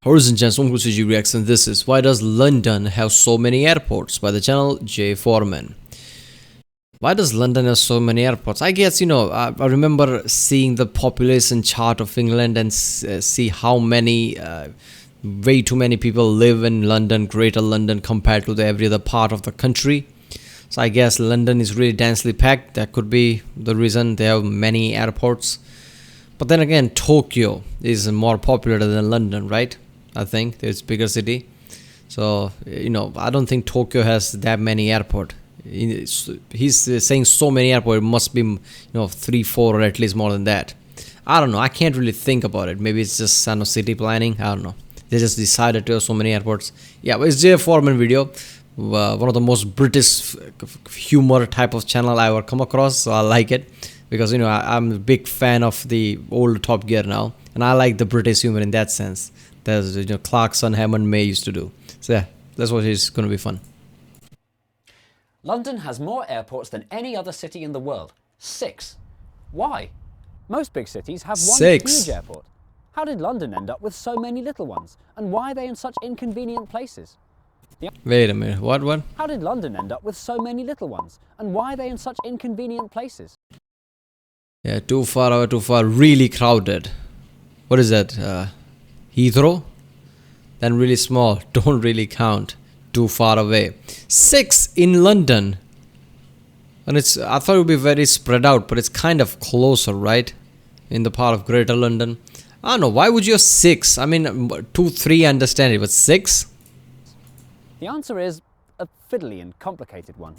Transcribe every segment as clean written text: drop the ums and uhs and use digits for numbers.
Horizon Gents, welcome to G Reacts, and this is Why Does London Have So Many Airports by the channel J Foreman. Why does London have so many airports? I guess, I remember seeing the population chart of England and see how many, way too many people live in London, Greater London, compared to every other part of the country. So I guess London is really densely packed. That could be the reason they have many airports. But then again, Tokyo is more popular than London, right? I think it's bigger city. So, I don't think Tokyo has that many airport. He's saying so many airport, it must be, 3, 4 or at least more than that. I don't know. I can't really think about it. Maybe it's just city planning. I don't know. They just decided to have so many airports. Yeah, but it's J Foreman video. One of the most British humor type of channel I ever come across. So I like it. Because, I'm a big fan of the old Top Gear now. And I like the British humor in that sense. That's Clarkson, Hammond, May used to do. So yeah, that's what is going to be fun. London has more airports than any other city in the world. 6. Why? Most big cities have one huge airport. How did London end up with so many little ones? And why are they in such inconvenient places? Wait a minute, what? How did London end up with so many little ones? And why are they in such inconvenient places? Yeah, too far away, too far, really crowded. What is that? Heathrow? Then really small, don't really count. Too far away. 6 in London. And I thought it would be very spread out, but it's kind of closer, right? In the part of Greater London. I don't know, why would you have 6? I mean, 2, 3, I understand it, but 6? The answer is a fiddly and complicated one.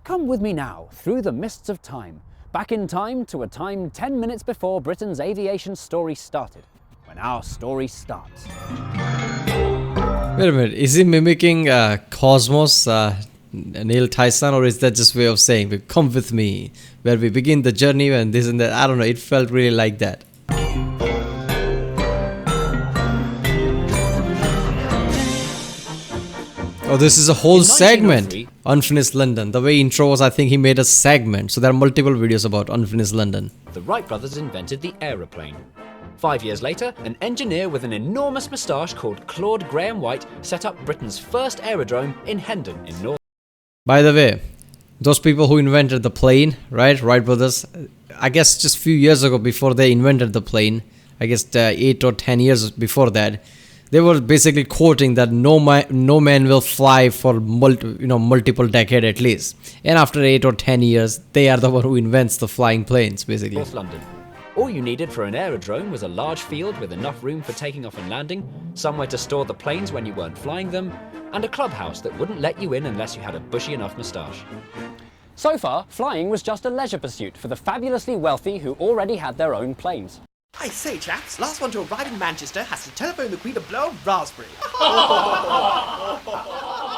Come with me now, through the mists of time. Back in time to a time 10 minutes before Britain's aviation story started. When our story starts. Wait a minute, is he mimicking Cosmos, Neil Tyson, or is that just way of saying, come with me, where we begin the journey and this and that? I don't know, it felt really like that. Oh, this is a whole segment, Unfinished London. The way intro was, I think he made a segment, so there are multiple videos about Unfinished London. The Wright brothers invented the aeroplane. 5 years later, an engineer with an enormous moustache called Claude Graham White set up Britain's first aerodrome in Hendon in North. By the way, those people who invented the plane, right, Wright brothers, I guess just a few years ago before they invented the plane, I guess 8 or 10 years before that, they were basically quoting that no man will fly for multiple decades at least. And after 8 or 10 years, they are the one who invents the flying planes, basically. North London. All you needed for an aerodrome was a large field with enough room for taking off and landing, somewhere to store the planes when you weren't flying them, and a clubhouse that wouldn't let you in unless you had a bushy enough moustache. So far, flying was just a leisure pursuit for the fabulously wealthy who already had their own planes. I say, chaps, last one to arrive in Manchester has to telephone the Queen to blow a raspberry.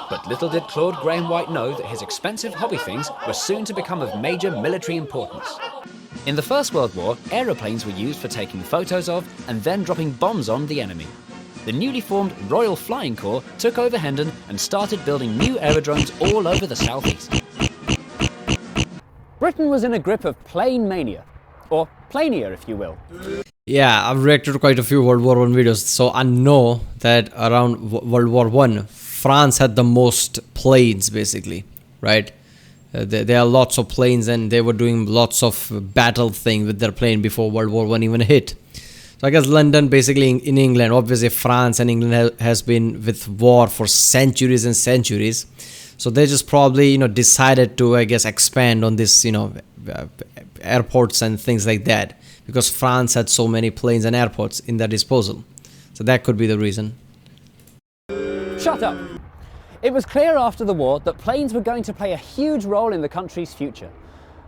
But little did Claude Graham White know that his expensive hobby things were soon to become of major military importance. In the First World War, aeroplanes were used for taking photos of and then dropping bombs on the enemy. The newly formed Royal Flying Corps took over Hendon and started building new aerodromes all over the southeast. Britain was in a grip of plane mania, or plania if you will. Yeah, I've reacted to quite a few World War I videos, so I know that around World War I, France had the most planes, basically, right? There are lots of planes, and they were doing lots of battle thing with their plane before World War I even hit. So I guess London, basically in England, obviously France and England has been with war for centuries and centuries. So they just probably, decided to, I guess, expand on this, airports and things like that. Because France had so many planes and airports in their disposal. So that could be the reason. Shut up! It was clear after the war that planes were going to play a huge role in the country's future.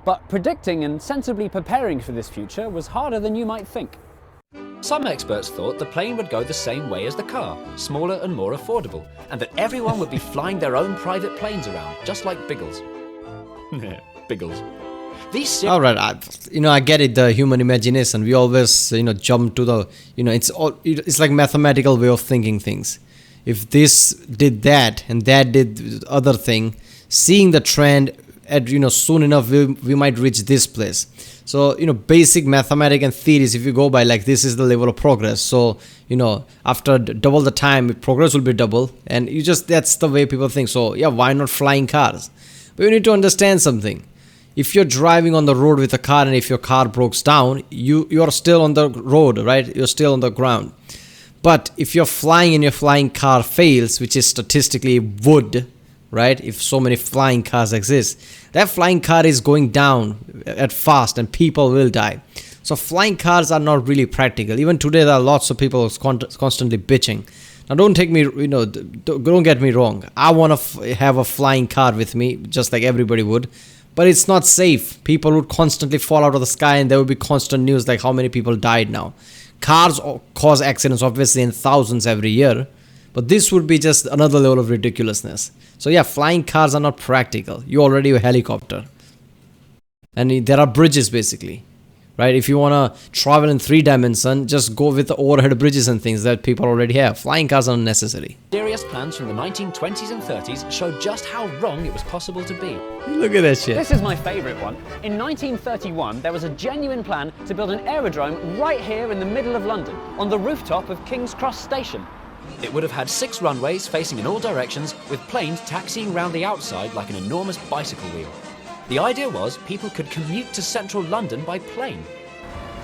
But predicting and sensibly preparing for this future was harder than you might think. Some experts thought the plane would go the same way as the car, smaller and more affordable, and that everyone would be flying their own private planes around, just like Biggles. Biggles. All right, I get it, the human imagination. We always, jump to the, it's like mathematical way of thinking things. If this did that and that did the other thing, seeing the trend soon enough we might reach this place. So basic mathematics and theories, if you go by, like, this is the level of progress. So after double the time, progress will be double, and that's the way people think. So yeah, why not flying cars? But you need to understand something. If you're driving on the road with a car, and if your car breaks down, you're still on the road, right? You're still on the ground. But if you're flying and your flying car fails, which is statistically would, right? If so many flying cars exist, that flying car is going down at fast and people will die. So flying cars are not really practical. Even today, there are lots of people constantly bitching. Now, don't get me wrong. I want to have a flying car with me, just like everybody would. But it's not safe. People would constantly fall out of the sky, and there would be constant news like how many people died now. Cars cause accidents, obviously, in thousands every year. But this would be just another level of ridiculousness. So yeah, flying cars are not practical. You already have a helicopter. And there are bridges, basically. Right? If you want to travel in 3 dimensions, just go with the overhead bridges and things that people already have. Flying cars are unnecessary. Serious plans from the 1920s and 30s showed just how wrong it was possible to be. Look at that shit. This is my favourite one. In 1931, there was a genuine plan to build an aerodrome right here in the middle of London, on the rooftop of King's Cross Station. It would have had 6 runways facing in all directions, with planes taxiing round the outside like an enormous bicycle wheel. The idea was people could commute to central London by plane.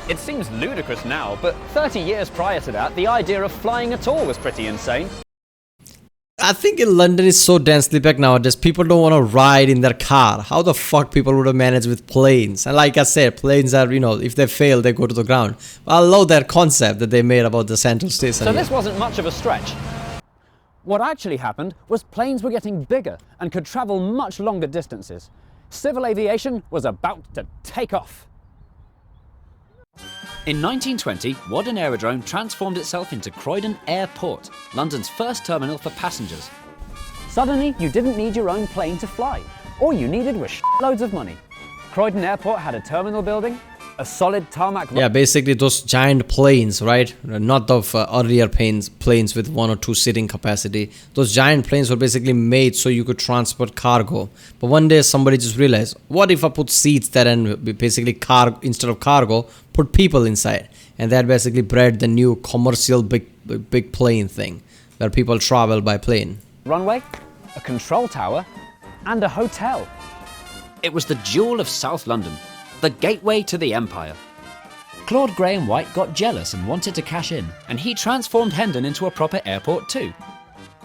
It seems ludicrous now, but 30 years prior to that, the idea of flying at all was pretty insane. I think in London it's so densely packed nowadays, people don't want to ride in their car. How the fuck people would have managed with planes? And like I said, planes are, if they fail, they go to the ground. But I love that concept that they made about the central station. So this wasn't much of a stretch. What actually happened was planes were getting bigger and could travel much longer distances. Civil aviation was about to take off. In 1920, Wadden Aerodrome transformed itself into Croydon Airport, London's first terminal for passengers. Suddenly, you didn't need your own plane to fly. All you needed was loads of money. Croydon Airport had a terminal building, a solid tarmac... Yeah, basically those giant planes, right? Not the earlier planes with 1 or 2 seating capacity. Those giant planes were basically made so you could transport cargo. But one day somebody just realized, what if I put seats there and basically instead of cargo, put people inside? And that basically bred the new commercial big plane thing, where people travel by plane. Runway, a control tower, and a hotel. It was the jewel of South London. The gateway to the empire. Claude Graham White got jealous and wanted to cash in, and he transformed Hendon into a proper airport too.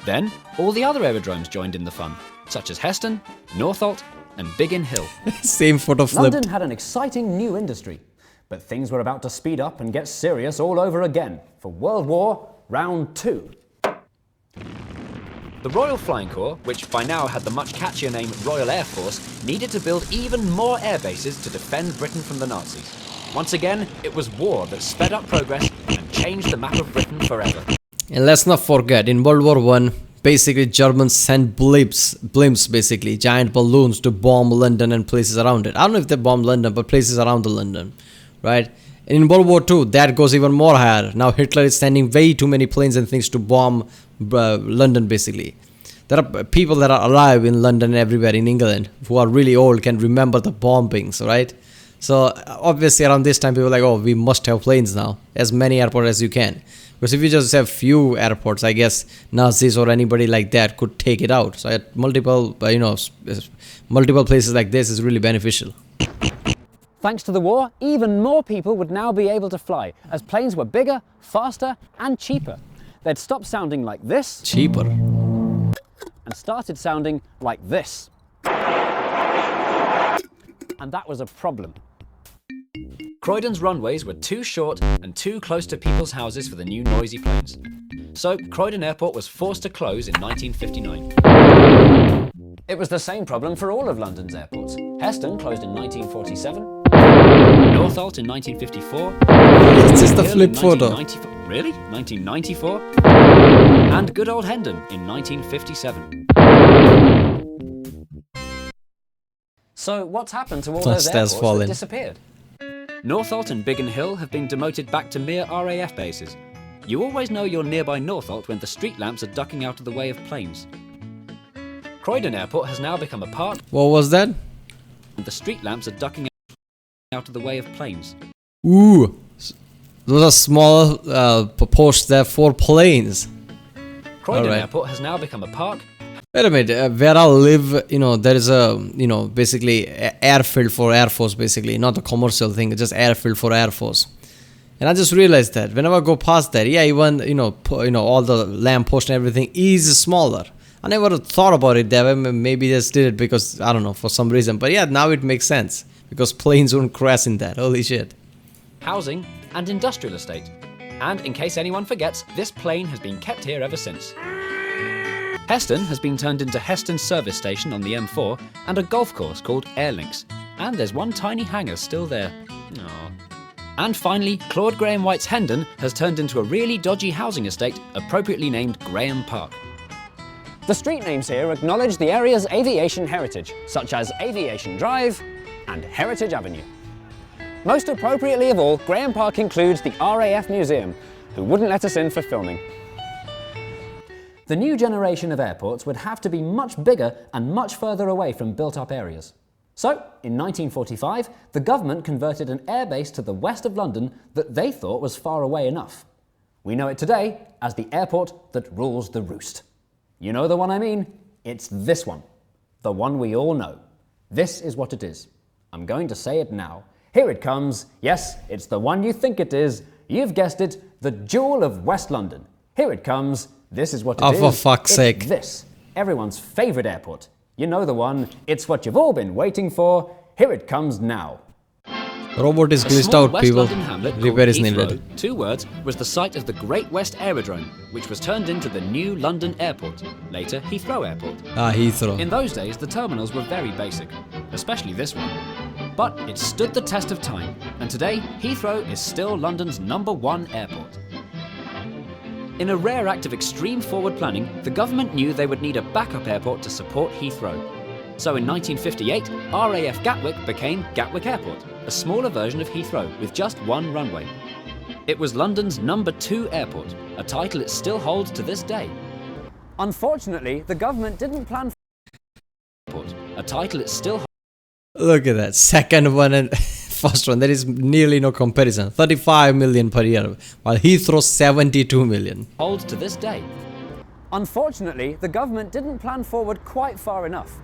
Then, all the other aerodromes joined in the fun, such as Heston, Northolt, and Biggin Hill. Same photo flip. London had an exciting new industry, but things were about to speed up and get serious all over again for World War Round 2. The Royal Flying Corps, which by now had the much catchier name Royal Air Force, needed to build even more air bases to defend Britain from the Nazis. Once again, it was war that sped up progress and changed the map of Britain forever. And let's not forget, in World War I, basically Germans sent blimps, basically, giant balloons to bomb London and places around it. I don't know if they bombed London, but places around the London, right? And in World War II, that goes even more higher. Now Hitler is sending way too many planes and things to bomb London, basically. There are people that are alive in London and everywhere in England who are really old, can remember the bombings, right? So obviously around this time, people are like, oh, we must have planes now. As many airports as you can. Because if you just have few airports, I guess Nazis or anybody like that could take it out. So at multiple places like this is really beneficial. Thanks to the war, even more people would now be able to fly, as planes were bigger, faster, and cheaper. They'd stopped sounding like this. Cheaper. And started sounding like this. And that was a problem. Croydon's runways were too short and too close to people's houses for the new noisy planes. So Croydon Airport was forced to close in 1959. It was the same problem for all of London's airports. Heston closed in 1947, Northolt in 1954, It's just a flip photo. Really? 1994? And good old Hendon in 1957. So what's happened to all those airports that disappeared? Northolt and Biggin Hill have been demoted back to mere RAF bases. You always know you're nearby Northolt when the street lamps are ducking out of the way of planes. Croydon Airport has now become a part... What was that? The street lamps are ducking out of the way of planes. Ooh, those are small posts there for planes. Croydon Alright. Airport has now become a park. Wait a minute, where I live, there is a, basically airfield for Air Force, basically, not a commercial thing, it's just airfield for Air Force. And I just realized that whenever I go past there, yeah, even, all the lamppost and everything is smaller. I never thought about it that way. Maybe they just did it because, I don't know, for some reason. But yeah, now it makes sense. Because planes won't crash in that. Holy shit. Housing and industrial estate. And in case anyone forgets, this plane has been kept here ever since. Heston has been turned into Heston Service Station on the M4 and a golf course called Airlinks. And there's one tiny hangar still there. Aww. And finally, Claude Graham White's Hendon has turned into a really dodgy housing estate, appropriately named Graham Park. The street names here acknowledge the area's aviation heritage, such as Aviation Drive and Heritage Avenue. Most appropriately of all, Graham Park includes the RAF Museum, who wouldn't let us in for filming. The new generation of airports would have to be much bigger and much further away from built-up areas. So, in 1945, the government converted an airbase to the west of London that they thought was far away enough. We know it today as the airport that rules the roost. You know the one I mean? It's this one. The one we all know. This is what it is. I'm going to say it now. Here it comes. Yes, it's the one you think it is. You've guessed it, the Jewel of West London. Here it comes. This is what it is. Oh, for fuck's sake. This, everyone's favourite airport. You know the one. It's what you've all been waiting for. Here it comes now. Robot is glitched out, West people. London hamlet called Repair is Heathrow, needed. 2 words, was the site of the Great West Aerodrome, which was turned into the new London Airport, later Heathrow Airport. Ah, Heathrow. In those days, the terminals were very basic, especially this one. But it stood the test of time, and today, Heathrow is still London's #1 airport. In a rare act of extreme forward planning, the government knew they would need a backup airport to support Heathrow. So in 1958, RAF Gatwick became Gatwick Airport, a smaller version of Heathrow with just 1 runway. It was London's #2 airport, a title it still holds to this day. Unfortunately, the government didn't plan for a title it still holds. Look at that. Second one and first one. There is nearly no comparison. 35 million per year, while Heathrow 72 million. Holds to this day. Unfortunately, the government didn't plan forward quite far enough.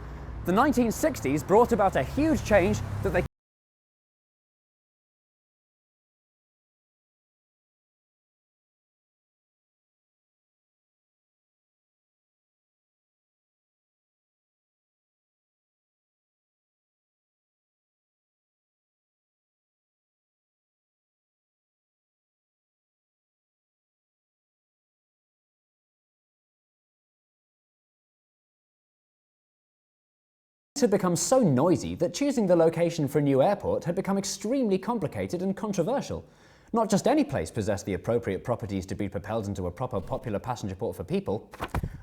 The 1960s brought about a huge change that they had become so noisy that choosing the location for a new airport had become extremely complicated and controversial. Not just any place possessed the appropriate properties to be propelled into a proper popular passenger port for people.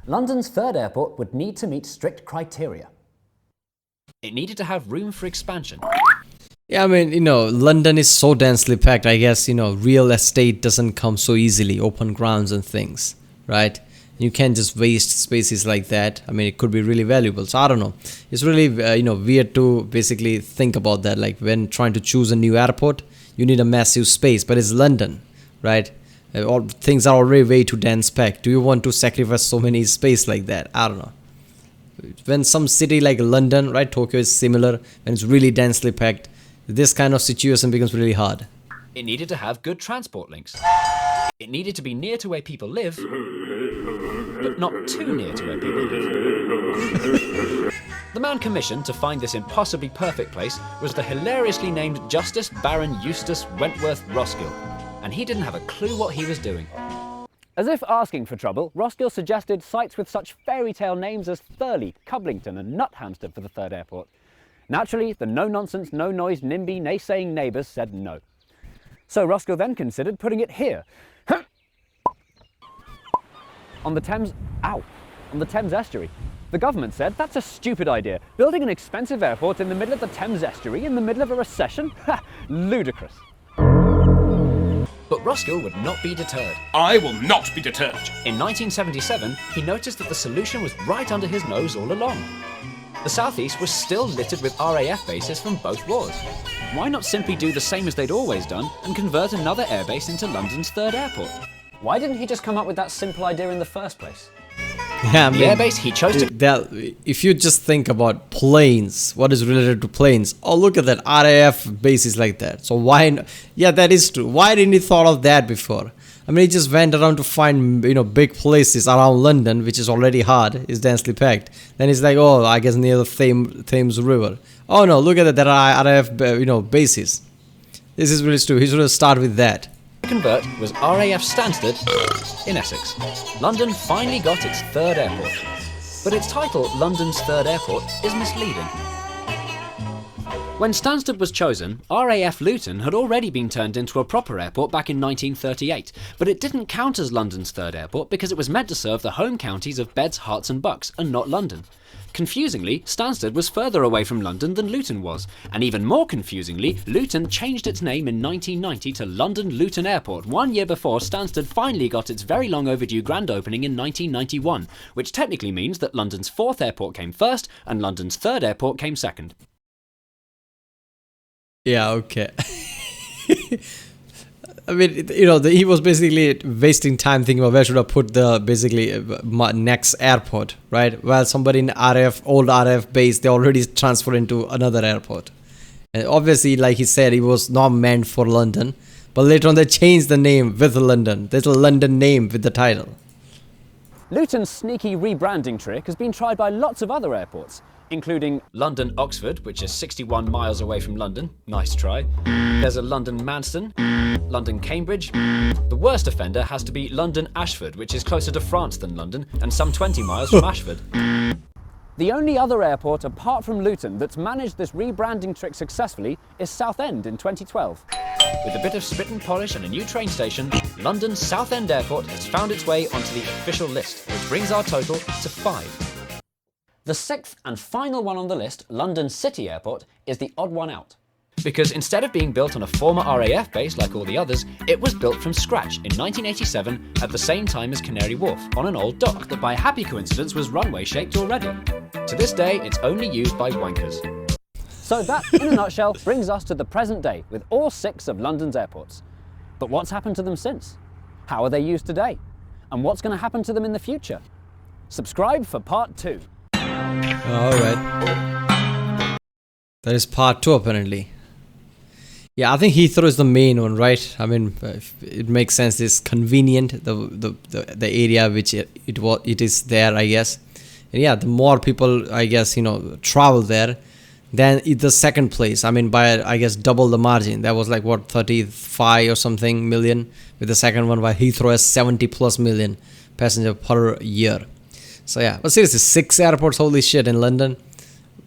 London's third airport would need to meet strict criteria. It needed to have room for expansion. Yeah, I mean, London is so densely packed. I guess, real estate doesn't come so easily, open grounds and things, right? You can't just waste spaces like that. I mean, it could be really valuable. So I don't know. It's really, weird to basically think about that. Like when trying to choose a new airport, you need a massive space, but it's London, right? All things are already way too dense packed. Do you want to sacrifice so many space like that? I don't know. When some city like London, right, Tokyo is similar, when it's really densely packed, this kind of situation becomes really hard. It needed to have good transport links. It needed to be near to where people live, but not too near to where people live. The man commissioned to find this impossibly perfect place was the hilariously named Justice Baron Eustace Wentworth Roskill, and he didn't have a clue what he was doing. As if asking for trouble, Roskill suggested sites with such fairy tale names as Thurley, Cublington and Nuthampstead for the third airport. Naturally, the no-nonsense, no-noise, NIMBY, naysaying neighbours said no. So Roskill then considered putting it here, on the Thames estuary. The government said, that's a stupid idea. Building an expensive airport in the middle of the Thames estuary in the middle of a recession? Ha! Ludicrous. But Roskill would not be deterred. I will not be deterred. In 1977, he noticed that the solution was right under his nose all along. the southeast was still littered with RAF bases from both wars. Why not simply do the same as they'd always done and convert another airbase into London's third airport? Why didn't he just come up with that simple idea in the first place? Yeah, I The mean, airbase he chose to... if you just think about planes, what is related to planes? Oh, look at that, RAF bases like that. So why? Yeah, that is true. Why didn't he thought of that before? I mean, he just went around to find, big places around London, which is already hard, is densely packed. Then he's like, oh, I guess near the Thames River. Oh no, look at that, there are RAF, bases. This is really true. He should have started with that. convert was RAF Stansted in Essex. London finally got its third airport, but its title, London's Third Airport, is misleading. When Stansted was chosen, RAF Luton had already been turned into a proper airport back in 1938, but it didn't count as London's third airport because it was meant to serve the home counties of Beds, Herts and Bucks, and not London. Confusingly, Stansted was further away from London than Luton was, and even more confusingly, Luton changed its name in 1990 to London Luton Airport 1 year before Stansted finally got its very long overdue grand opening in 1991, which technically means that London's fourth airport came first and London's third airport came second. Yeah, okay. I mean, he was basically wasting time thinking about where should I put the my next airport, right? Well, somebody in old RF base, they already transferred into another airport. And obviously, like he said, it was not meant for London. But later on, they changed the name with London. There's a London name with the title. Luton's sneaky rebranding trick has been tried by lots of other airports, including London Oxford, which is 61 miles away from London. Nice try. There's a London Manston, London Cambridge. The worst offender has to be London Ashford, which is closer to France than London, and some 20 miles from Ashford. The only other airport apart from Luton that's managed this rebranding trick successfully is Southend in 2012. With a bit of spit and polish and a new train station, London's Southend Airport has found its way onto the official list, which brings our total to 5. The sixth and final one on the list, London City Airport, is the odd one out. Because instead of being built on a former RAF base like all the others, it was built from scratch in 1987 at the same time as Canary Wharf, on an old dock that by happy coincidence was runway shaped already. To this day, it's only used by wankers. So that, in a nutshell, brings us to the present day with all 6 of London's airports. But what's happened to them since? How are they used today? And what's going to happen to them in the future? Subscribe for part 2. Alright. That is part 2 apparently. Yeah, I think Heathrow is the main one, right? I mean, it makes sense. It's convenient, the area which it is there, I guess. And yeah, the more people, I guess, travel there, then it's the second place. I mean, by, I guess, double the margin. That was like, what, 35 or something million? With the second one, by Heathrow has 70 plus million passenger per year. So yeah, but seriously, 6 airports, holy shit, in London.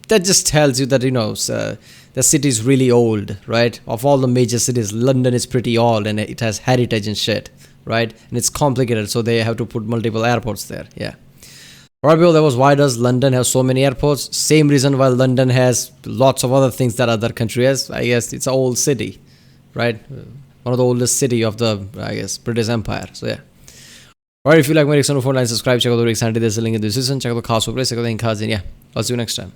That just tells you that, the city is really old, right? Of all the major cities, London is pretty old and it has heritage and shit, right? And it's complicated, so they have to put multiple airports there, yeah. Alright, people, that was why does London have so many airports? Same reason why London has lots of other things that other country has. I guess it's an old city, right? One of the oldest city of the, I guess, British Empire, so yeah. Alright, if you like my reaction, subscribe, check out the reaction, there's a link in the description, check out the cast for place, check out the in cards, and yeah, I'll see you next time.